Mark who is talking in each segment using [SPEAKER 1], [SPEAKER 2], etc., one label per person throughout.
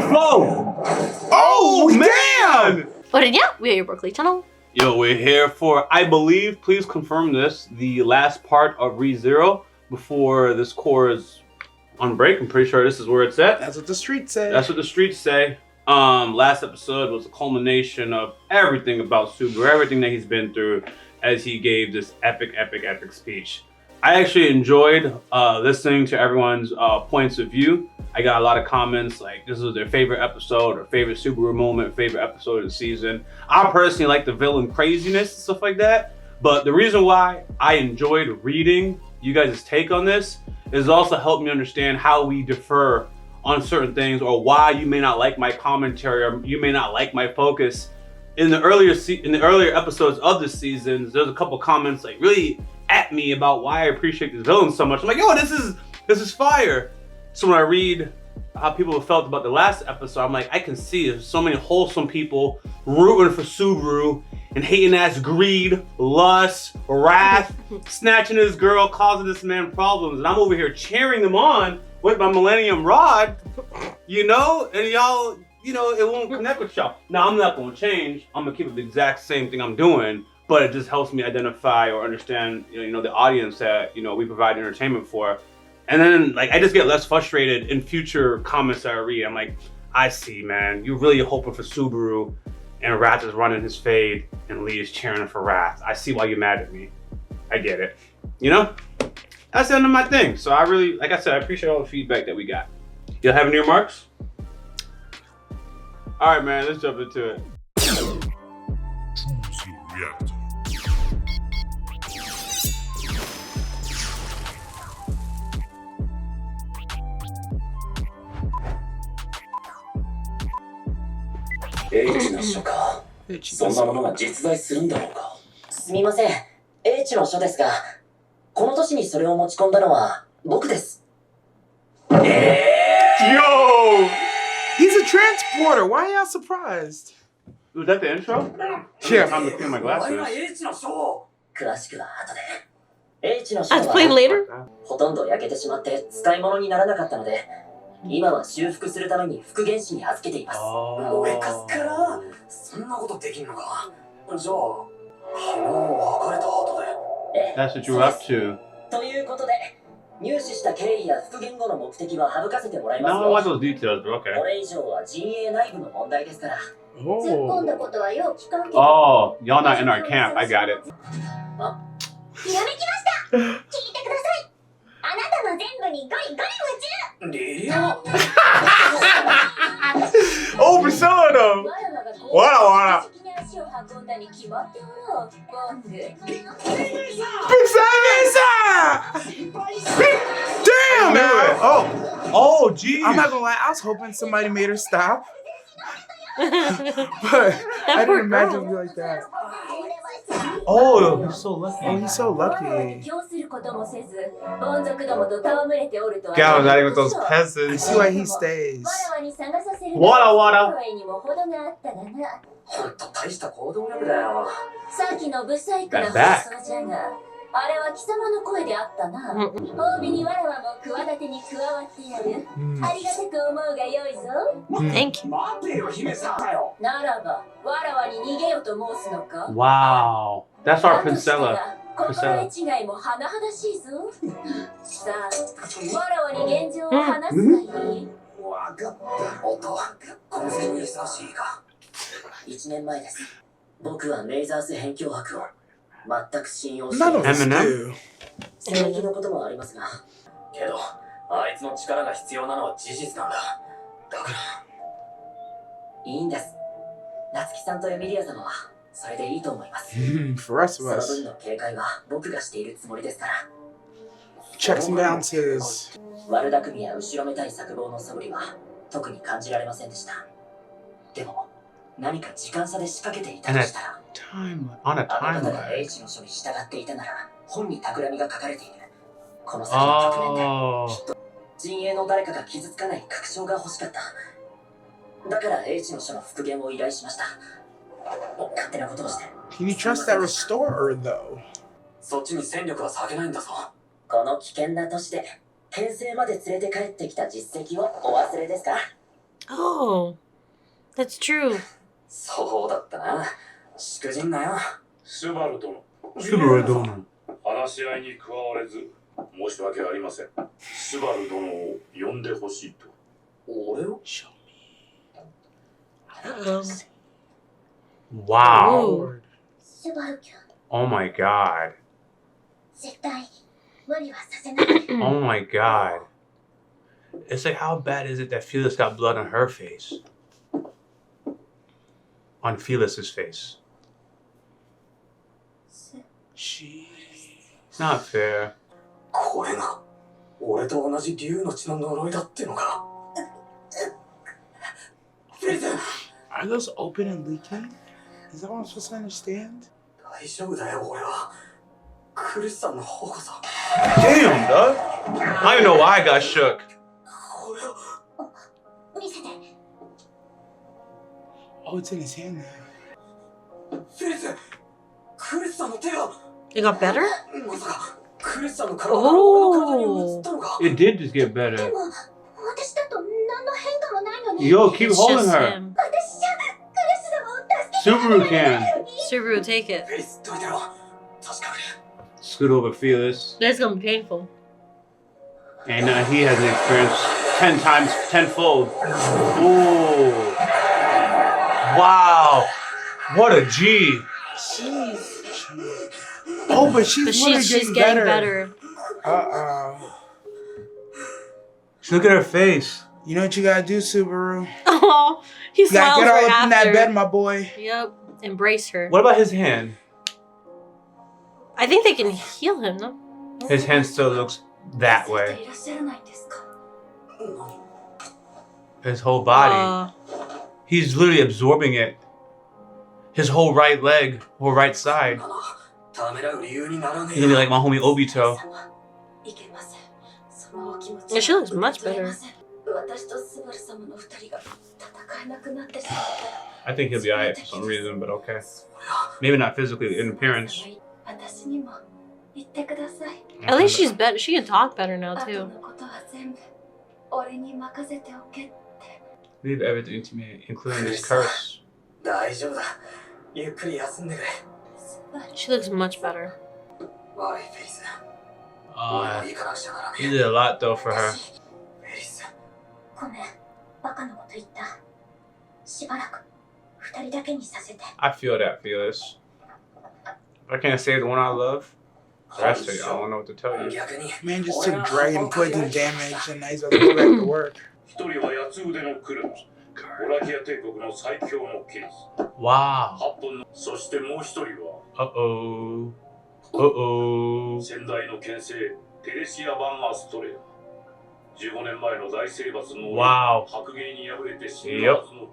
[SPEAKER 1] Whoa! Oh, man!
[SPEAKER 2] What did ya? We are your Yaboyrocklee channel.
[SPEAKER 1] Yo, we're here for, I believe, please confirm this, the last part of ReZero before this core is on break. I'm pretty sure this is where it's at.
[SPEAKER 3] That's what the streets say.
[SPEAKER 1] That's what the streets say. Last episode was a culmination of everything about Subaru, everything that he's been through as he gave this epic speech. I actually enjoyed listening to everyone's points of view. I got a lot of comments like this was their favorite episode or favorite Subaru moment, favorite episode of the season. I personally like the villain craziness and stuff like that. But the reason why I enjoyed reading you guys' take on this is also helped me understand how we differ on certain things, or why you may not like my commentary, or you may not like my focus. In the earlier episodes of this season, there's a couple comments like really at me about why I appreciate this villain so much. I'm like, yo, this is fire. So when I read how people have felt about the last episode, I'm like, I can see there's so many wholesome people rooting for Subaru and hating ass greed, lust, wrath, snatching this girl, causing this man problems, and I'm over here cheering them on with my Millennium Rod, you know, and y'all, you know, it won't connect with y'all. Now, I'm not gonna change. I'm gonna keep it the exact same thing I'm doing, but it just helps me identify or understand, you know, the audience that, you know, we provide entertainment for. And then, like, I just get less frustrated in future comments that I read. I'm like, I see, man, you're really hoping for Subaru, and Wrath is running his fade, and Lee is cheering for Wrath. I see why you're mad at me. I get it. You know? That's the end of my thing. So I really, like I said, I appreciate all the feedback that we got. Y'all have any remarks? All right, man, let's jump into it.
[SPEAKER 4] H の書か。そんなものが実在するんだろうか。すみません。H の書ですが、この年にそれを持ち込んだのは僕です。
[SPEAKER 1] Yo!
[SPEAKER 3] He's a transporter. Why are y'all surprised?
[SPEAKER 1] Was that the intro?
[SPEAKER 3] Yeah.
[SPEAKER 1] I'm looking at my glasses.
[SPEAKER 4] 詳しくは後で。H の書
[SPEAKER 2] I'll explain
[SPEAKER 4] は
[SPEAKER 2] later.
[SPEAKER 4] ほとんど焼けてしまって使い物にならなかったので、今は修復するために復元師に預けています。俺かすからそんなことできんのか。じゃあ、昨日別れた後で。
[SPEAKER 1] That's what you're up to.
[SPEAKER 4] ということで、入手した経緯や復元後の目的は省かせてもらいます
[SPEAKER 1] No, I want
[SPEAKER 4] よ。
[SPEAKER 1] those details, but okay.
[SPEAKER 4] これ以上は陣営内部の問題ですから。突っ込んだことはよう聞かんけど。
[SPEAKER 1] Oh, y'all not in our camp. I got it.
[SPEAKER 4] ひらめきました。聞いてください。あなたの全部にゴリゴリ夢中。リリア。
[SPEAKER 3] Oh, Priscilla though. Wada. Damn, man. Oh, geez. I'm not gonna lie. I was hoping somebody made her stop. But I didn't imagine it would be like that.
[SPEAKER 1] Oh, he's so lucky.
[SPEAKER 3] Oh, he's so lucky.
[SPEAKER 1] God, not even with those
[SPEAKER 3] I
[SPEAKER 1] peasants.
[SPEAKER 3] see why he stays.
[SPEAKER 1] Wada.
[SPEAKER 4] ほんと大した行動力だよ。さっきのブサイクな放送じゃが、あれは貴様の声であったな。褒美にわらわも企てに加わってやる。ありがたく思うがよいぞ。
[SPEAKER 2] Thank you.
[SPEAKER 4] 待てよ、姫さん。ならば、わらわに逃げよと申すのか。
[SPEAKER 1] Wow. That's our Priscilla.
[SPEAKER 4] 心得違いも甚だしいぞ。さあ、わらわに現状を話すがいい。わかった。おっと、この先に忙しいか。1年前です。僕はレイザース辺境博を全く信用していない。正義のこともありますが。けど、あいつの力が必要なのは事実なんだ。だから。いいんです。夏希さんとエミリア様はそれでいいと思います。
[SPEAKER 3] For us of
[SPEAKER 4] その
[SPEAKER 3] us.
[SPEAKER 4] 分の警戒は僕がしているつもりですから。
[SPEAKER 3] Checks and balances.
[SPEAKER 4] 悪巧みや後ろめたい策謀の素振りは特に感じられませんでした。でも、何か時間差で仕掛けていたとしたら、
[SPEAKER 1] On a
[SPEAKER 4] あなたが
[SPEAKER 1] timeline.
[SPEAKER 4] H の書に従っていたなら、本に企みが書かれている。この先の局面で、
[SPEAKER 1] Oh.
[SPEAKER 4] きっと陣営の誰かが傷つかない確証が欲しかった。だから H の書の復元を依頼しました。勝手なことをして。
[SPEAKER 3] Can you trust that restorer though?
[SPEAKER 4] そっちに戦力は下げないんだぞ。この危険な都市で、牽制まで連れて帰ってきた実績をお忘れですか？
[SPEAKER 2] Oh, that's true.
[SPEAKER 4] そうだったな。しくじんなよ。
[SPEAKER 5] スバル殿、
[SPEAKER 1] Subaru Dono.
[SPEAKER 5] 話し合いに加われず申し訳ありません。スバル殿を呼んでほしいと。
[SPEAKER 4] 俺を
[SPEAKER 2] Uh-oh.
[SPEAKER 1] Wow.
[SPEAKER 2] Ooh.
[SPEAKER 4] スバル君、
[SPEAKER 1] Oh my god.
[SPEAKER 4] 絶対無理はさせない。
[SPEAKER 1] Oh my god. It's like, how bad is it that Felix got blood on her face? On Felix's face.
[SPEAKER 3] She.
[SPEAKER 1] It's not fair.
[SPEAKER 4] これが俺と同じ竜の血の呪いだってのか。フェリス、
[SPEAKER 3] Are those open and leaking? Is that what I'm supposed to understand?
[SPEAKER 4] 大丈夫だよ俺は。クリスさんの方こそ。
[SPEAKER 1] Damn, dog. I don't even know why I got shook.
[SPEAKER 4] これを見せて。
[SPEAKER 3] Oh, it's in his hand now.
[SPEAKER 4] フェリス、クリスさんの手が。
[SPEAKER 2] It got better?
[SPEAKER 4] まさかクリスさんの体から俺の体に移ったのか。
[SPEAKER 1] It did just get better.
[SPEAKER 4] でも私だと何の変化もないのに。
[SPEAKER 1] Yo, keep
[SPEAKER 2] It's
[SPEAKER 1] holding
[SPEAKER 2] just
[SPEAKER 1] her.
[SPEAKER 2] him.
[SPEAKER 4] 私じゃクリスさんを助けて。
[SPEAKER 1] Subaru can.
[SPEAKER 2] Subaru, take it.
[SPEAKER 4] フェリス、どいてろ。確かに。
[SPEAKER 1] Scoot over Felix.
[SPEAKER 2] That's gonna be painful.
[SPEAKER 1] And he has an experience 10 times, tenfold. Ooh. Wow. What a G.
[SPEAKER 2] Jeez.
[SPEAKER 3] Oh, but she's,
[SPEAKER 2] But
[SPEAKER 3] literally
[SPEAKER 2] she's getting better.
[SPEAKER 3] Uh-oh.
[SPEAKER 1] Look at her face.
[SPEAKER 3] You know what you gotta do, Subaru?
[SPEAKER 2] Oh, he
[SPEAKER 3] You gotta
[SPEAKER 2] smiles
[SPEAKER 3] get all
[SPEAKER 2] right
[SPEAKER 3] up in that
[SPEAKER 2] after.
[SPEAKER 3] bed, my boy.
[SPEAKER 2] Yep. Embrace her.
[SPEAKER 1] What about his hand?
[SPEAKER 2] I think they can heal him, no?
[SPEAKER 1] His hand still looks that way.
[SPEAKER 4] いらっしゃらないんですか。
[SPEAKER 1] His whole body. He's literally absorbing it. His whole right leg, whole right side.
[SPEAKER 4] ためらう理由にならね
[SPEAKER 1] He's gonna be like my homie Obito.
[SPEAKER 4] いけません。そのお気持ち
[SPEAKER 2] Yeah, she looks much better.
[SPEAKER 4] 私とスバル様の二人が戦えなくなってしまった
[SPEAKER 1] I think he'll be alright for some reason, but okay. Maybe not physically in appearance.
[SPEAKER 4] 私にも言ってください。
[SPEAKER 2] At least she's better. She can talk better now,
[SPEAKER 4] あと
[SPEAKER 2] too.
[SPEAKER 4] のことは全部俺に任せておけ。
[SPEAKER 1] Leave everything to me, including this curse.
[SPEAKER 4] 大丈夫だ。ゆっくり休んでくれ。
[SPEAKER 2] She looks much better.
[SPEAKER 4] 悪いフェリス。俺も行かなくちゃならね
[SPEAKER 1] He did a lot though for her.
[SPEAKER 4] フェリス。ごめん。バカなこと言った。しばらく二人だけにさせて。
[SPEAKER 1] I feel that, Felix. I can't save the one I love. The rest of you, I don't know what to tell you.
[SPEAKER 4] 逆に
[SPEAKER 3] Man just took Dragon Poison damage and now he's about to go back to work.
[SPEAKER 5] 一人は八つ腕のクルー、オラキア帝国の最強の剣士。
[SPEAKER 1] Wow.
[SPEAKER 5] 8本の、そしてもう一人は
[SPEAKER 1] Uh-oh. Uh-oh.
[SPEAKER 5] 先代の剣聖テレシア・バン・アストレア。15年前の大征伐の
[SPEAKER 1] Wow.
[SPEAKER 5] 白芸に敗れて死んだはずの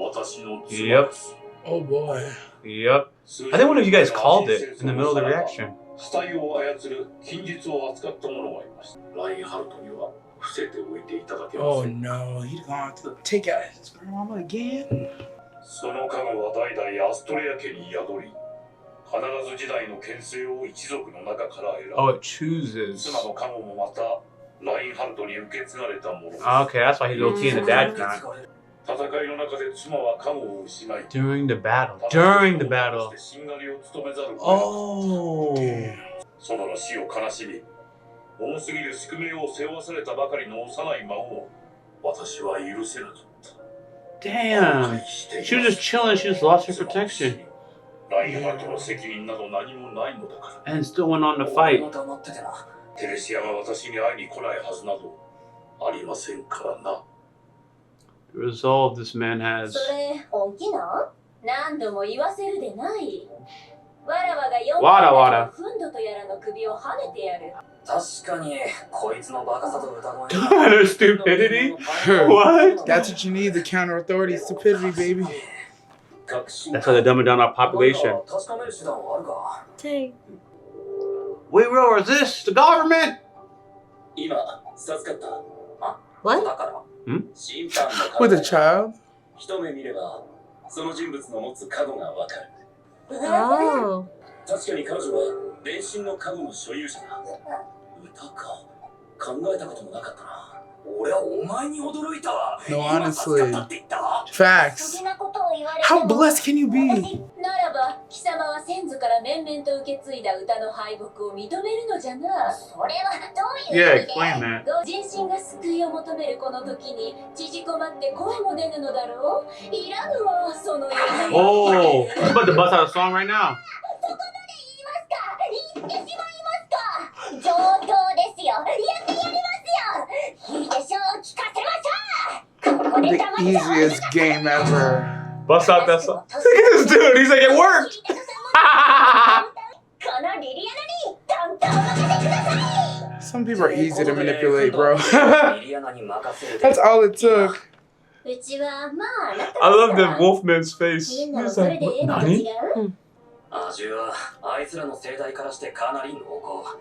[SPEAKER 5] 私の妻
[SPEAKER 1] Yep.
[SPEAKER 5] です。
[SPEAKER 3] Oh boy.
[SPEAKER 1] Yep. I think one of you guys called it in the middle of the reaction.
[SPEAKER 5] 死体を操る禁術を扱った者がいました。ラインハルトには伏せておいていただけま
[SPEAKER 3] Oh
[SPEAKER 5] せん。
[SPEAKER 3] no, he's gonna have to take out his grandmama again.
[SPEAKER 5] その家具は代々アストレア家に宿り、必ず時代の剣聖を一族の中から選ぶ。
[SPEAKER 1] Oh, it chooses.
[SPEAKER 5] 妻の家具もまたラインハルトに受け継がれたものです。
[SPEAKER 1] Okay, that's why he's OT and the dad's not.
[SPEAKER 5] 戦いの中で妻は家具を失い、
[SPEAKER 1] During the battle. During the battle.
[SPEAKER 5] しんがりを務めざるを得なかった。
[SPEAKER 1] Oh.
[SPEAKER 5] 園の死を悲しみ、重すぎる宿命を背負わされたばかりの幼い孫を私は許せなかった。
[SPEAKER 1] Damn. She was just chilling. She just lost her protection
[SPEAKER 5] ラインハルトの責任など何もないのだから。
[SPEAKER 1] and still went on to fight.
[SPEAKER 4] 黙っててな。
[SPEAKER 5] テレシアが私に会いに来ないはずなどありませんからな。
[SPEAKER 1] The resolve this man has.
[SPEAKER 4] それ本気なん？何度も言わせるでない。わらわが4
[SPEAKER 1] わらわら
[SPEAKER 4] フンドとやらの首を跳ねてやる。確かにこいつのバカさと歌声
[SPEAKER 1] Her stupidity? What?
[SPEAKER 3] That's what you need, the counter authority stupidity, baby.
[SPEAKER 1] That's how they dumb down our population.
[SPEAKER 4] 確かめる手段はあるか。
[SPEAKER 2] Dang.
[SPEAKER 1] We will resist the government.
[SPEAKER 4] 今授かった。あ、
[SPEAKER 2] What?
[SPEAKER 4] だから。
[SPEAKER 1] ん？
[SPEAKER 4] 審判の
[SPEAKER 3] With a child?
[SPEAKER 4] 一目見ればその人物の持つ加護がわかる。
[SPEAKER 2] Oh.
[SPEAKER 4] 確かに彼女は連身の加護の所有者だ。歌か考えたこともなかったな。
[SPEAKER 3] No, honestly. Facts. How blessed can you be?
[SPEAKER 4] ならば貴様は先祖から面々と受け継いだ歌の敗北を認めるのじゃな。それはどういう
[SPEAKER 1] Yeah,
[SPEAKER 4] 意味
[SPEAKER 1] explain
[SPEAKER 4] で
[SPEAKER 1] that.
[SPEAKER 4] 人心が救いを求めるこの時に縮こまって声も出ぬのだろう。いらぬわそのような。
[SPEAKER 1] Oh, he's about to bust out a song right now.
[SPEAKER 4] そこまで言いますか。言ってしまいますか。上等ですよ。やってやりますよ。いいでしょう。聞かせましょう。ここで
[SPEAKER 3] The
[SPEAKER 4] 黙って
[SPEAKER 3] easiest game ever.
[SPEAKER 1] Bust out that song. Look at this dude. He's like, it worked.
[SPEAKER 4] このリリアナにトントン任せてください。
[SPEAKER 3] Some people are easy to manipulate, bro. That's all it took.
[SPEAKER 4] うちはまああなた
[SPEAKER 1] I love the Wolfman's face.
[SPEAKER 4] みんなも
[SPEAKER 1] He's
[SPEAKER 4] それ
[SPEAKER 1] like,
[SPEAKER 4] でええ
[SPEAKER 1] what?
[SPEAKER 4] のと違
[SPEAKER 1] Nani?
[SPEAKER 4] う。
[SPEAKER 6] 味はあいつらの生態からしてかなり濃厚。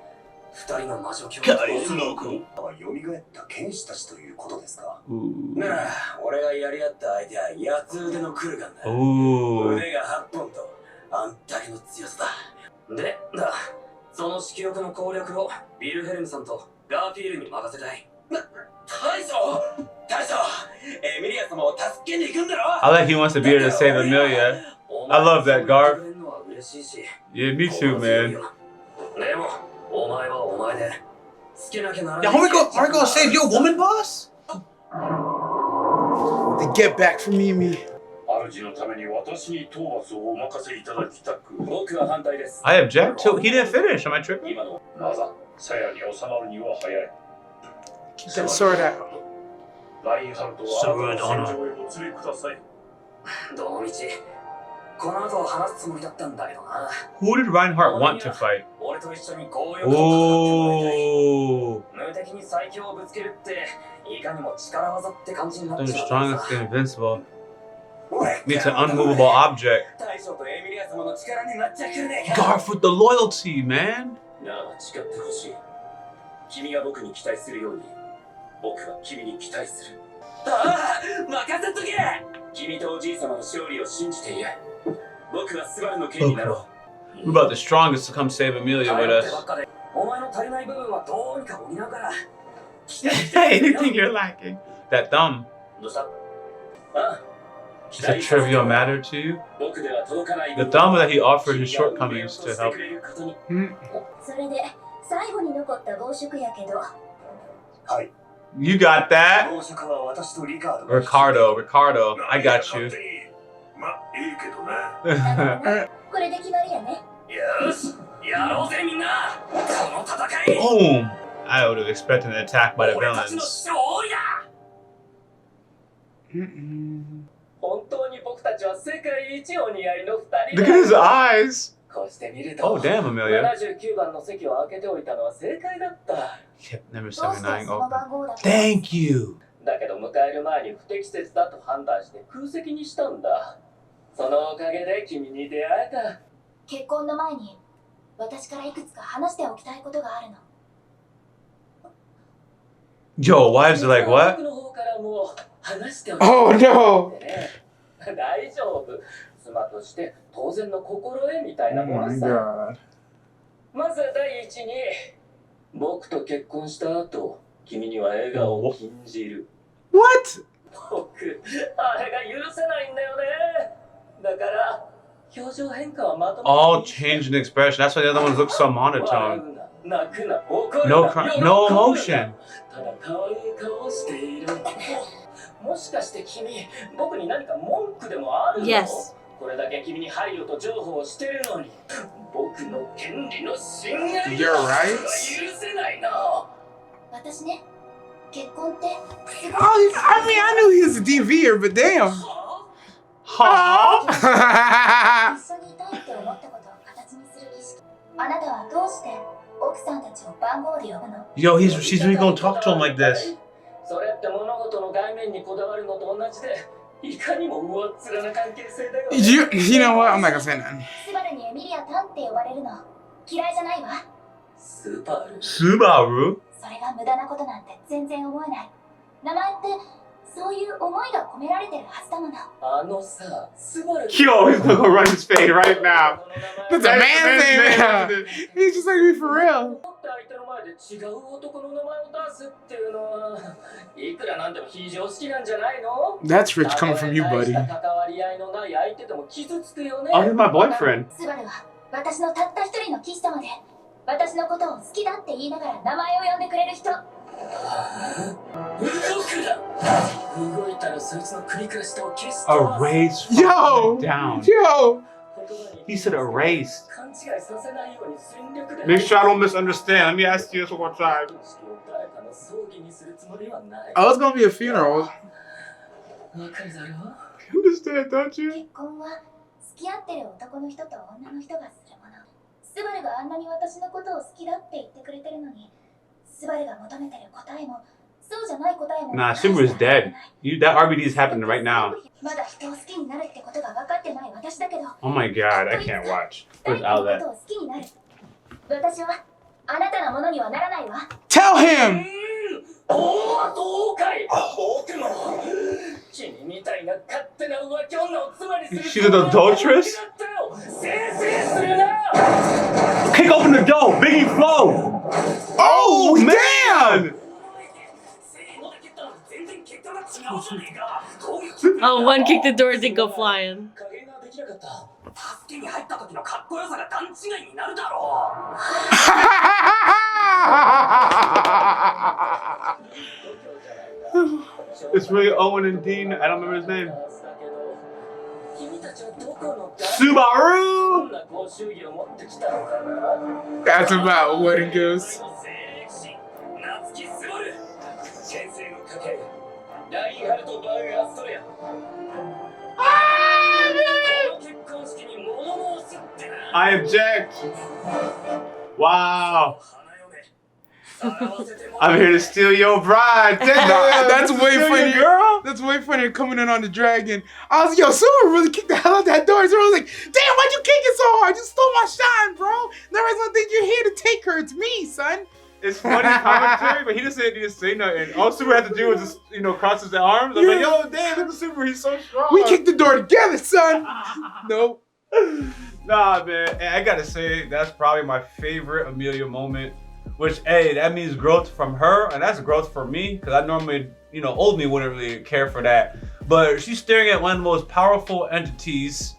[SPEAKER 6] 二人の魔女教
[SPEAKER 5] あいつの子は蘇った剣士たちということですか。
[SPEAKER 1] Ooh.
[SPEAKER 6] なあ、俺がやり合った相手は八つ腕のクルガンだ。
[SPEAKER 1] Ooh.
[SPEAKER 6] 腕が8本とあんだけの強さだ。で、その色欲の攻略をビルヘルムさんとガーフィールに任せたい。大将エミリア様を助けに行くんだろ。
[SPEAKER 1] I like he wants to be able to save Amelia. I love that, Garf. Yeah, me too, man.
[SPEAKER 6] でも、お前はお前でつけなきゃなら
[SPEAKER 7] Yeah,
[SPEAKER 6] ない。
[SPEAKER 7] homie gonna save your woman, boss?
[SPEAKER 3] The get back from Mimi.
[SPEAKER 5] 主のために私に討伐をお任せいただきたく。
[SPEAKER 6] 僕は反対です。
[SPEAKER 1] I object to. He didn't finish. Am I tripping?
[SPEAKER 5] 今のまだ鞘に収まるには早い。
[SPEAKER 3] Keep that sword out.
[SPEAKER 5] ラインハルトはあなたの戦場へお連れください。
[SPEAKER 6] どの道この後話すつもりだったんだけどな。
[SPEAKER 1] Who did Reinhardt want to fight?
[SPEAKER 6] 俺と一緒に強欲を語っても
[SPEAKER 1] Oh,
[SPEAKER 6] らいたい。無敵に最強をぶつけるっていかにも力技って感じになっ
[SPEAKER 1] they're
[SPEAKER 6] ち
[SPEAKER 1] the
[SPEAKER 6] ゃう。
[SPEAKER 1] strongest and invincible. Meets an unmovable object.
[SPEAKER 6] 大将とエミリア様の力になっちゃくねえか。
[SPEAKER 1] Garf with the loyalty, man.
[SPEAKER 6] ならば誓ってほしい。君が僕に期待するように、僕は君に期待する。ああ、任せとけ。君とおじい様の勝利を信じている。僕はスバルの剣になろう。
[SPEAKER 1] We're about the strongest to come save Amelia with us.
[SPEAKER 6] お前の足りない部分はどうにか補うから。
[SPEAKER 1] Anything you're lacking. That thumb.
[SPEAKER 6] どうした？あ、
[SPEAKER 1] Is a trivial matter to you?
[SPEAKER 6] 僕では届かない
[SPEAKER 1] The thumb that he offered his shortcomings to help.
[SPEAKER 4] それで最後に残った暴食やけど。
[SPEAKER 5] はい。
[SPEAKER 1] You got that?
[SPEAKER 5] 暴食は私とリカードが
[SPEAKER 1] Ricardo, I got you.
[SPEAKER 5] まあいいけどな。
[SPEAKER 4] だからなこれで決まりやね。
[SPEAKER 6] よし、やろうぜみんな。この戦い。
[SPEAKER 1] Boom! I would have expected an attack by the
[SPEAKER 6] 俺たちの
[SPEAKER 1] villains.
[SPEAKER 6] 勝利だ。 本当に僕たちは世界一お似合いの二人
[SPEAKER 1] Look at his eyes!
[SPEAKER 6] こうして見ると
[SPEAKER 1] Oh, damn, Amelia.
[SPEAKER 6] 79番の席を開けておいたのは正解だった
[SPEAKER 1] Kept number
[SPEAKER 4] どうして
[SPEAKER 1] 79
[SPEAKER 4] その
[SPEAKER 1] open.
[SPEAKER 4] 番号だった？
[SPEAKER 1] Thank you!
[SPEAKER 6] だけど迎える前に不適切だと判断して空席にしたんだ。そのおかげで君に出会えた。
[SPEAKER 4] 結婚の前に私からいくつか話しておきたいことがあるの。
[SPEAKER 1] Yo, wives are like,
[SPEAKER 6] 僕
[SPEAKER 1] what?
[SPEAKER 6] の方からも話しておきたい
[SPEAKER 3] Oh no!
[SPEAKER 6] 大丈夫。妻として当然の心得みたいな
[SPEAKER 3] Oh
[SPEAKER 6] もの
[SPEAKER 3] my
[SPEAKER 6] さ。
[SPEAKER 3] god.
[SPEAKER 6] まずは第一に、僕と結婚した後、君には笑顔を禁じる。
[SPEAKER 1] What?
[SPEAKER 6] 僕、あれが許せないんだよね。だから、表情変化はまとも
[SPEAKER 1] All change in expression. That's why the other ones look so
[SPEAKER 6] 笑
[SPEAKER 1] monotone.
[SPEAKER 6] うな、泣くな、怒るな
[SPEAKER 1] No cry, no
[SPEAKER 6] 喜ぶな
[SPEAKER 1] emotion.
[SPEAKER 6] ただ可愛い顔をしている。もしかして君、僕に何か文句でもあるの？
[SPEAKER 2] Yes.
[SPEAKER 6] これだけ君に配慮と譲歩をしてるのに、僕の権利の侵害
[SPEAKER 3] You're
[SPEAKER 6] は
[SPEAKER 3] right.
[SPEAKER 6] 許せないな。
[SPEAKER 4] 私ね、結婚ってすごい
[SPEAKER 3] Oh, I mean, I knew he was a DVer, but damn.
[SPEAKER 1] は
[SPEAKER 3] Huh?
[SPEAKER 4] 一緒にいたいって思ったことを形にする儀式。あなたはどうして奥さんたちを番号で呼ぶの？
[SPEAKER 1] Yo, she's really gonna talk to him like this.
[SPEAKER 6] それって物事の外面にこだわるのと同じで、いかにも上っ面な関係性だよね。
[SPEAKER 3] You know what? I'm not gonna say nothing.
[SPEAKER 4] スバルにエミリア・タンって呼ばれるの嫌いじゃないわ。
[SPEAKER 6] スーパール。
[SPEAKER 1] Subaru?
[SPEAKER 4] それが無駄なことなんて全然思えない。名前ってそういう思いが込められてるはずだもの。
[SPEAKER 6] あのさ、スバル。
[SPEAKER 1] Yo, he's gonna go run his fade right now.
[SPEAKER 3] That's a man's name now. He's just like me for real.
[SPEAKER 6] 相手の前で違う男の名前を出すっていうのは、いくらなんでも非常識なんじゃないの？
[SPEAKER 3] That's rich coming from you, buddy.
[SPEAKER 6] 関わり合いのない相手でも傷つくよね。
[SPEAKER 1] Oh, he's my boyfriend.
[SPEAKER 4] スバルは私のたった一人の騎士様で、私のことを好きだって言いながら名前を呼んでくれる人。
[SPEAKER 6] 動いたらそいつの首から下を消す。
[SPEAKER 1] Erase
[SPEAKER 3] Yo!
[SPEAKER 1] down.
[SPEAKER 3] Yo!
[SPEAKER 1] He said erased.
[SPEAKER 6] 勘違いさせないように全力で。
[SPEAKER 1] Make sure I don't misunderstand. Let me ask you this one more time.
[SPEAKER 3] Oh, it's gonna be a funeral.
[SPEAKER 6] わかるだろ？
[SPEAKER 1] You understand, don't you?
[SPEAKER 4] 結婚は付き合ってる男の人と女の人がするもの。スバルがあんなに私のことを好きだって言ってくれてるのに、スバルが求めてる答えもそうじゃない答えも。
[SPEAKER 1] Nah, Subaru's dead. That RBD is happening right now.
[SPEAKER 4] まだ人を好きになるってことが分かってない私だけど。
[SPEAKER 1] Oh my god, I can't watch. Where's
[SPEAKER 4] 誰かのこ
[SPEAKER 1] Outlet?
[SPEAKER 4] とを好きになる。私はあなたのものにはならないわ。
[SPEAKER 3] Tell him!
[SPEAKER 6] おお、どうかい。僕も君みたいな勝手な浮気女を妻にする。
[SPEAKER 1] She's an adulteress?
[SPEAKER 6] 先生するな。
[SPEAKER 1] Kick open the door, Biggie Flow!
[SPEAKER 3] Oh,
[SPEAKER 1] Man!
[SPEAKER 2] Oh, one kicked the door, didn't go flying.
[SPEAKER 6] 助けに入った時のかっこよさが段違いになるだろう。
[SPEAKER 1] It's really Owen and Dean. I don't remember his name. Subaru!
[SPEAKER 3] That's about wedding gifts.
[SPEAKER 1] I object. Wow. I'm here to steal your bride. Damn,
[SPEAKER 3] Nah, that's way
[SPEAKER 1] steal your
[SPEAKER 3] funny.
[SPEAKER 1] girl.
[SPEAKER 3] That's way funnier coming in on the dragon. I was like, yo, someone really kicked the hell out that door. So I was like, damn, why'd you kick it so hard? You stole my shine, bro. Everybody's gonna think you're here to take her. It's me, son.
[SPEAKER 1] It's funny commentary, but he just didn't say nothing. All Super had to do was just, cross his arms. I'm like, yo, damn, look at Super, he's so strong.
[SPEAKER 3] We kicked the door together, son. Nope.
[SPEAKER 1] Nah, man, and I gotta say, that's probably my favorite Amelia moment. Which, hey, that means growth from her, and that's growth for me, because I normally, old me wouldn't really care for that. But she's staring at one of the most powerful entities,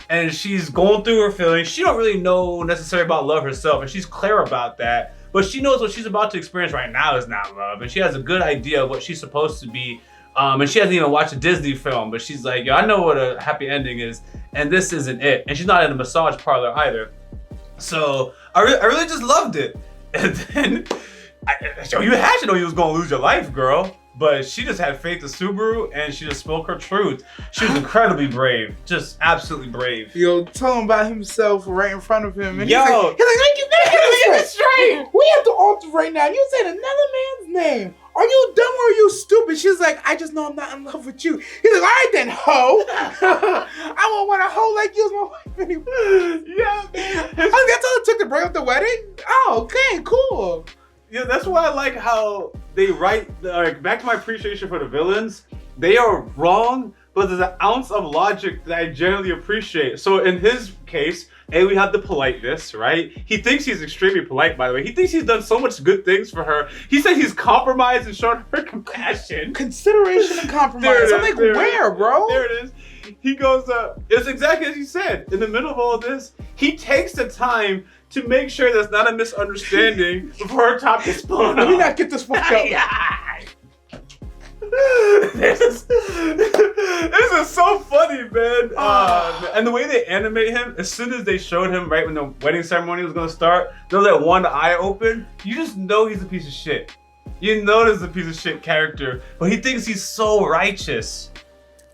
[SPEAKER 1] and she's going through her feelings. She don't really know necessarily about love herself, and she's clear about that. But she knows what she's about to experience right now is not love, and she has a good idea of what she's supposed to be. And she hasn't even watched a Disney film, but she's like, yo, I know what a happy ending is, and this isn't it. And she's not in a massage parlor either. So I really just loved it. And then, you had to know you was gonna lose your life, girl. But she just had faith in Subaru, and she just spoke her truth. She was incredibly brave, just absolutely brave.
[SPEAKER 3] Yo, tell him about himself right in front of him. And
[SPEAKER 1] Yo.
[SPEAKER 3] he's like, make you get this straight. We have to alter right now. You said another man's name. Are you dumb or are you stupid? She's like, I just know I'm not in love with you. He's like, all right then, hoe. I won't want a hoe like you as my wife anymore.
[SPEAKER 1] Yeah, man.
[SPEAKER 3] That's all it took to break up the wedding? Oh, okay, cool.
[SPEAKER 1] Yeah, that's why I like how they write, back to my appreciation for the villains, they are wrong, but there's an ounce of logic that I generally appreciate. So in his case, we have the politeness, right? He thinks he's extremely polite, by the way. He thinks he's done so much good things for her. He said he's compromised and shown her compassion.
[SPEAKER 3] Consideration and compromise. I'm like, where, bro?
[SPEAKER 1] There it is. He goes, it's exactly as you said. In the middle of all this, he takes the time to make sure there's not a misunderstanding before her top gets blown
[SPEAKER 3] Let me
[SPEAKER 1] up.
[SPEAKER 3] not get this fucked up.
[SPEAKER 1] This is so funny, man. And the way they animate him, as soon as they showed him right when the wedding ceremony was gonna start, there was that one eye open. You just know he's a piece of shit. You know there's a piece of shit character, but he thinks he's so righteous.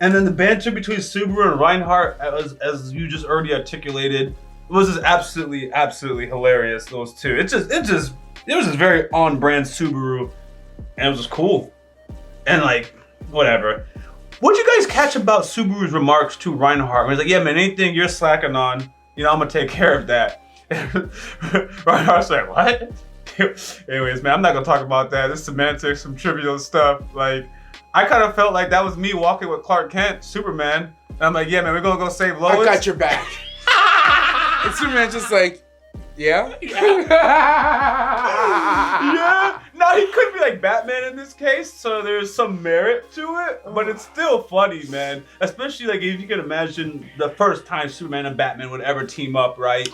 [SPEAKER 1] And then the banter between Subaru and Reinhardt, as you just already articulated, was just absolutely, absolutely hilarious. Those two, it was just very on-brand Subaru, and it was just cool. And like, whatever. What'd you guys catch about Subaru's remarks to Reinhardt? He's like, yeah, man, anything you're slacking on, I'm gonna take care of that. Reinhardt's like, what? Anyways, man, I'm not gonna talk about that. It's semantics, some trivial stuff. Like, I kind of felt like that was me walking with Clark Kent, Superman. And I'm like, yeah, man, we're gonna go save Lois.
[SPEAKER 3] I got your back. And Superman's just like, yeah?
[SPEAKER 1] Yeah. No, he could be like Batman in this case, so there's some merit to it, but it's still funny, man. Especially like if you can imagine the first time Superman and Batman would ever team up, right?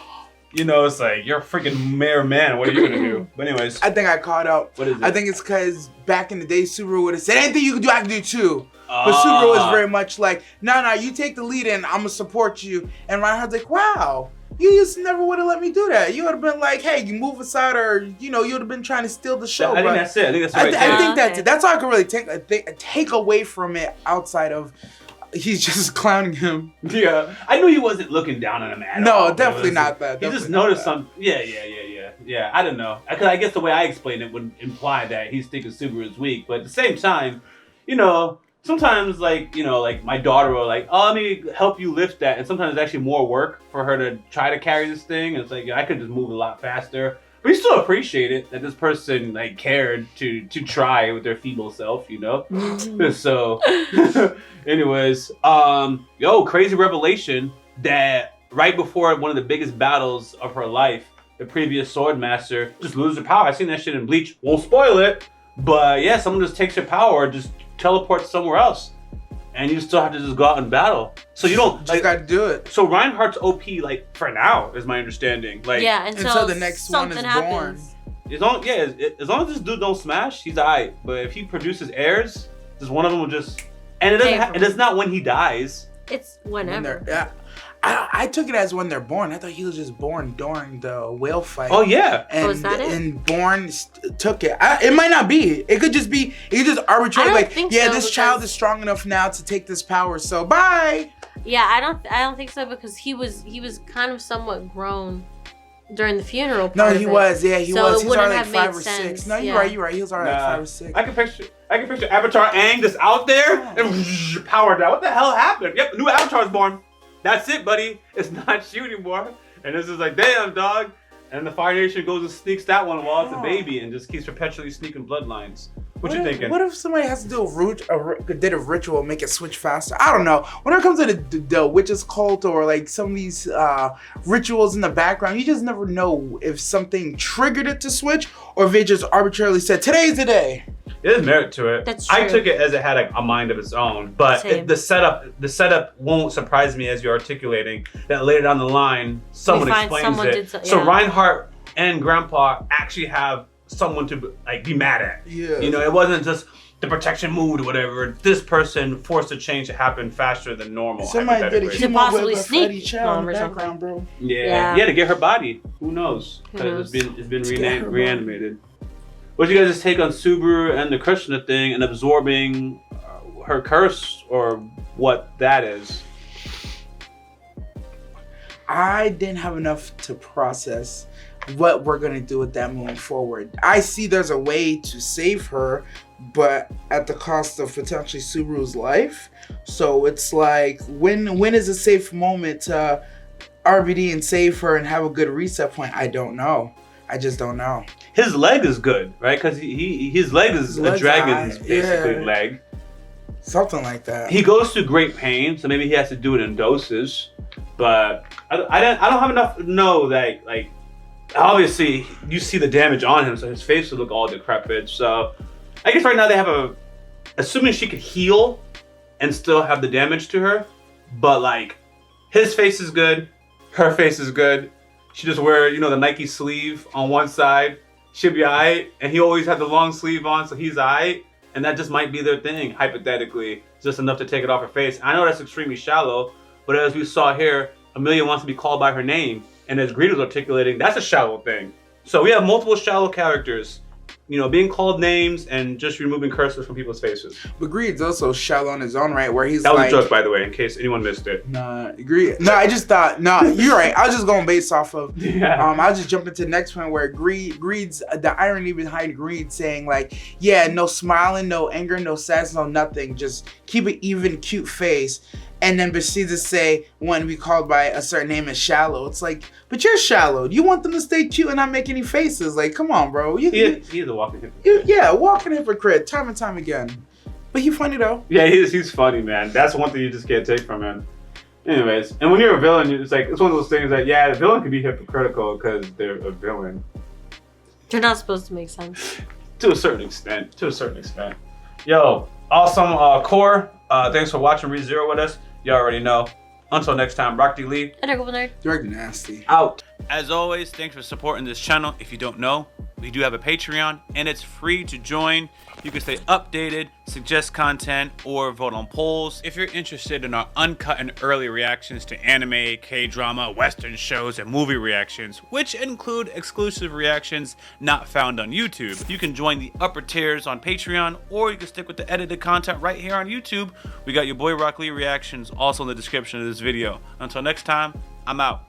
[SPEAKER 1] You know, it's like, you're a freaking mayor man. What are you gonna do? But anyways.
[SPEAKER 3] I think I caught up.
[SPEAKER 1] What is it?
[SPEAKER 3] I think it's because back in the day, Subaru would have said, anything you can do, I can do too. But Subaru is very much like, no, you take the lead and I'm gonna support you. And Reinhardt's like, wow, you just never would have let me do that. You would have been like, hey, you move aside, or you would have been trying to steal the show.
[SPEAKER 1] I think that's it. I think that's the right
[SPEAKER 3] I think that's it. That's all I can really take away from it outside of he's just clowning him.
[SPEAKER 1] Yeah, I knew he wasn't looking down on him at all.
[SPEAKER 3] No, definitely not that.
[SPEAKER 1] He just noticed something. Yeah. I don't know. Because I guess the way I explained it would imply that he's thinking Subaru is weak. But at the same time, sometimes like my daughter will like, oh, let me help you lift that. And sometimes it's actually more work for her to try to carry this thing. And it's like, I could just move a lot faster. But you still appreciate it that this person like cared to try with their feeble self, So, anyways, crazy revelation that right before one of the biggest battles of her life, the previous sword master just loses her power. I seen that shit in Bleach. Won't spoil it, but yeah, someone just takes her power or just teleports somewhere else, and you still have to just go out and battle. So you don't
[SPEAKER 3] just gotta do it.
[SPEAKER 1] So Reinhardt's OP like for now is my understanding. Like
[SPEAKER 3] until the next one is born.
[SPEAKER 1] As long as this dude don't smash, he's alright. But if he produces heirs, just one of them will just and it doesn't. It's not when he dies.
[SPEAKER 2] It's whenever.
[SPEAKER 3] I took it as when they're born. I thought he was just born during the whale fight.
[SPEAKER 1] Oh yeah.
[SPEAKER 3] And,
[SPEAKER 2] is that it?
[SPEAKER 3] And born took it. It might not be. It could just be. It could just arbitrarily like, this child is strong enough now to take this power. So bye.
[SPEAKER 2] Yeah, I don't think so because he was kind of somewhat grown during the funeral.
[SPEAKER 3] No, he was. Yeah, he was. He was already like 5 or
[SPEAKER 2] sense.
[SPEAKER 3] 6. No, you're right. He was already like 5 or 6.
[SPEAKER 1] I can picture Avatar Aang just out there and power down. What the hell happened? Yep, new Avatar's born. That's it, buddy. It's not you anymore. And this is like, damn, dog. And the Fire Nation goes and sneaks that one while it's a baby and just keeps perpetually sneaking bloodlines. What you thinking?
[SPEAKER 3] What if somebody has to do a ritual, make it switch faster? I don't know. When it comes to the witches cult or like some of these rituals in the background, you just never know if something triggered it to switch or if it just arbitrarily said, today's the day.
[SPEAKER 1] There's merit to it.
[SPEAKER 2] That's true.
[SPEAKER 1] I took it as it had a mind of its own, but the setup won't surprise me as you're articulating that later down the line someone explains it. So Reinhardt and Grandpa actually have someone to like be mad at.
[SPEAKER 3] Yeah.
[SPEAKER 1] It wasn't just the protection mood or whatever. This person forced a change to happen faster than normal.
[SPEAKER 3] Somebody did a
[SPEAKER 2] to possibly sneak
[SPEAKER 3] in the background, bro.
[SPEAKER 1] Yeah, to get her body. Who knows? Because it's been reanimated. What's you guys' take on Subaru and the Krishna thing and absorbing her curse or what that is?
[SPEAKER 3] I didn't have enough to process what we're gonna do with that moving forward. I see there's a way to save her, but at the cost of potentially Subaru's life. So it's like, when is a safe moment to RVD and save her and have a good reset point? I don't know. I just don't know.
[SPEAKER 1] His leg is good, right? Because his leg is a dragon's basically leg.
[SPEAKER 3] Something like that.
[SPEAKER 1] He goes through great pain, so maybe he has to do it in doses. But I don't have enough to know that, like, obviously you see the damage on him, so his face would look all decrepit. So I guess right now they have assuming she could heal and still have the damage to her, but like his face is good, her face is good. She just wear, the Nike sleeve on one side. She'll be alright. And he always had the long sleeve on, so he's alright. And that just might be their thing, hypothetically. Just enough to take it off her face. I know that's extremely shallow, but as we saw here, Amelia wants to be called by her name. And as Greed was articulating, that's a shallow thing. So we have multiple shallow characters, being called names and just removing curses from people's faces.
[SPEAKER 3] But Greed's also shallow on his own right, where he's
[SPEAKER 1] that was a joke, by the way, in case anyone missed it.
[SPEAKER 3] Nah, Greed. No, I just thought, you're right. I was just going based off of, I'll just jump into the next one where Greed's, the irony behind Greed saying like, yeah, no smiling, no anger, no sadness, no nothing. Just keep an even, cute face. And then proceeds to say, when we called by a certain name is shallow. It's like, but you're shallow. You want them to stay cute and not make any faces. Like, come on, bro.
[SPEAKER 1] He's a walking hypocrite.
[SPEAKER 3] Walking hypocrite, time and time again. But he's funny though.
[SPEAKER 1] Yeah, he's funny, man. That's one thing you just can't take from him. Anyways, and when you're a villain, it's like it's one of those things that yeah, the villain can be hypocritical because they're a villain.
[SPEAKER 2] They're not supposed to make sense.
[SPEAKER 1] To a certain extent. Yo, awesome core. Thanks for watching ReZero with us. You already know. Until next time, Yaboyrocklee.
[SPEAKER 3] Direct nasty.
[SPEAKER 1] Out. As always, thanks for supporting this channel. If you don't know, we do have a Patreon and it's free to join. You can stay updated, suggest content, or vote on polls. If you're interested in our uncut and early reactions to anime, K-drama, Western shows, and movie reactions, which include exclusive reactions not found on YouTube, you can join the upper tiers on Patreon, or you can stick with the edited content right here on YouTube. We got Yaboyrocklee reactions also in the description of this video. Until next time, I'm out.